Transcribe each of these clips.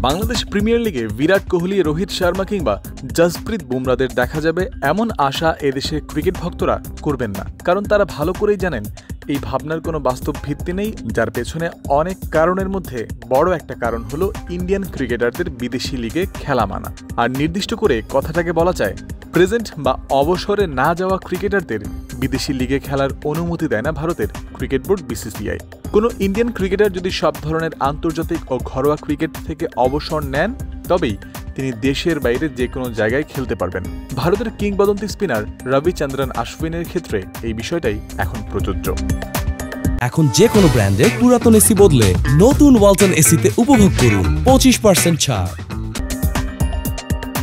Bangladesh premier লিগে বিরাট কোহলি, রোহিত শর্মা কিংবা জসপ্রীত বুমরাদের দেখা যাবে এমন আশা এদেশের ক্রিকেট ভক্তরা করবেন না, কারণ তারা ভালো করেই জানেন এই ভাবনার কোনো বাস্তব ভিত্তি নেই, যার পেছনে অনেক কারণের মধ্যে বড় একটা কারণ হলো ইন্ডিয়ান ক্রিকেটারদের বিদেশি লিগে খেলা মানা। আর নির্দিষ্ট করে কথাটাকে বলা যায়, প্রেজেন্ট বা অবসরে না যাওয়া ক্রিকেটারদের বিদেশি লিগে খেলার অনুমতি দেয় না ভারতের ক্রিকেট বোর্ড বিসিসিআই। কোনো ইন্ডিয়ান ক্রিকেটার যদি সব ধরনের আন্তর্জাতিক ও ঘরোয়া ক্রিকেট থেকে অবসর নেন, তবেই তিনি দেশের বাইরে যে কোনো জায়গায় খেলতে পারবেন। ভারতের কিংবদন্তি স্পিনার রবিচন্দ্রন অশ্বিনের ক্ষেত্রে এই বিষয়টাই এখন প্রযোজ্য। এখন যে কোনো ব্র্যান্ডের পুরাতন এসি বদলে নতুন ওয়ালটন এসিতে উপভোগ করুন 25% ছাড়।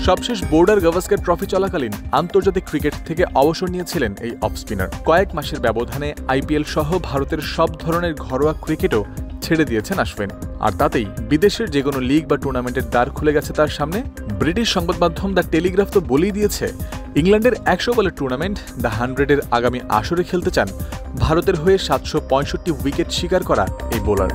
সবশেষ বোর্ডার গাভাস্কার ট্রফি চলাকালীন আন্তর্জাতিক ক্রিকেট থেকে অবসর নিয়েছিলেন এই অফ স্পিনার। কয়েক মাসের ব্যবধানে আইপিএল সহ ভারতের সব ধরনের ঘরোয়া ক্রিকেটও ছেড়ে দিয়েছেন অশ্বিন। আর তাতেই বিদেশের যে কোনো লিগ বা টুর্নামেন্টের দ্বার খুলে গেছে তার সামনে। ব্রিটিশ সংবাদ মাধ্যম দ্য টেলিগ্রাফ তো বলেই দিয়েছে, ইংল্যান্ডের 100 বলের টুর্নামেন্ট দ্য 100-এর আগামী আসরে খেলতে চান ভারতের হয়ে 765 উইকেট শিকার করা এই বোলার।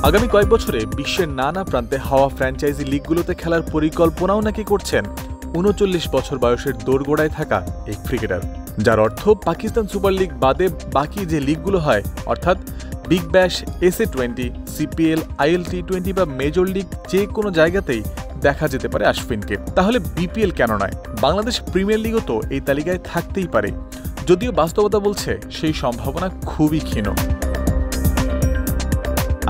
আগামী কয়েক বছরে বিশ্বের নানা প্রান্তে হওয়া ফ্র্যাঞ্চাইজি লিগগুলোতে খেলার পরিকল্পনাও নাকি করছেন 39 বছর বয়সের দোরগোড়ায় থাকা এই ক্রিকেটার, যার অর্থ পাকিস্তান সুপার লিগ বাদে বাকি যে লিগগুলো হয়, অর্থাৎ Big Bash, SA20, CPL, ILT20 বা মেজর লিগ, যে কোনো জায়গাতেই দেখা যেতে পারে অশ্বিনকে। তাহলে বিপিএল কেন নয়? বাংলাদেশ প্রিমিয়ার লিগও তো এই তালিকায় থাকতেই পারে, যদিও বাস্তবতা বলছে সেই সম্ভাবনা খুবই ক্ষীণ।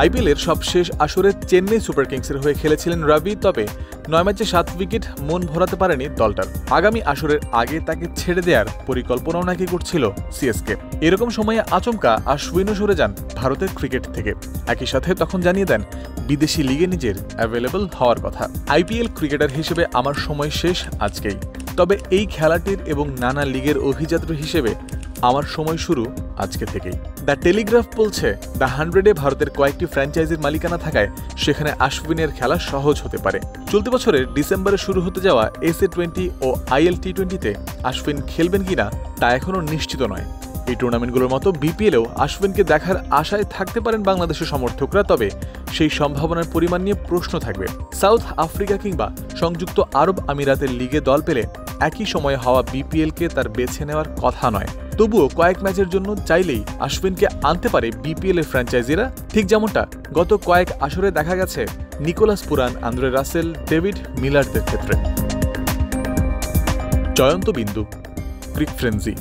আইপিএলের সবশেষ আসরে চেন্নাই সুপার কিংসের হয়ে খেলেছিলেন রবি, তবে 9 ম্যাচে 7 উইকেট মন ভরাতে পারেনি দলটার। আগামী আসরের আগে তাকে ছেড়ে দেওয়ার পরিকল্পনাও নাকি করছিল সিএসকে। এরকম সময়ে আচমকা অশ্বিনও সরে যান ভারতের ক্রিকেট থেকে। একই সাথে তখন জানিয়ে দেন বিদেশি লিগে নিজের অ্যাভেলেবল হওয়ার কথা। আইপিএল ক্রিকেটার হিসেবে আমার সময় শেষ আজকেই, তবে এই খেলাটির এবং নানা লিগের অভিযাত্রী হিসেবে আমার সময় শুরু আজকে থেকেই। দ্য টেলিগ্রাফ বলছে, দ্য 100-এ ভারতের কয়েকটি ফ্র্যাঞ্চাইজির মালিকানা থাকায় সেখানে অশ্বিনের খেলা সহজ হতে পারে। চলতি বছরের ডিসেম্বরে শুরু হতে যাওয়া SA20 ও ILT20-তে অশ্বিন খেলবেন কিনা তা এখনও নিশ্চিত নয়। এই টুর্নামেন্টগুলোর মতো বিপিএলেও অশ্বিনকে দেখার আশায় থাকতে পারেন বাংলাদেশের সমর্থকরা, তবে সেই সম্ভাবনার পরিমাণ নিয়ে প্রশ্ন থাকবে। সাউথ আফ্রিকা কিংবা সংযুক্ত আরব আমিরাতের লিগে দল পেলে একই সময়ে হওয়া বিপিএলকে তার বেছে নেওয়ার কথা নয়। তবুও কয়েক ম্যাচের জন্য চাইলেই অশ্বিনকে আনতে পারে বিপিএল এর ফ্র্যাঞ্চাইজিরা, ঠিক যেমনটা গত কয়েক আসরে দেখা গেছে Nicholas Pooran, Andre Russell, David মিলারদের ক্ষেত্রে। জয়ন্ত বিন্দু, ক্রিক ফ্রেন্সি।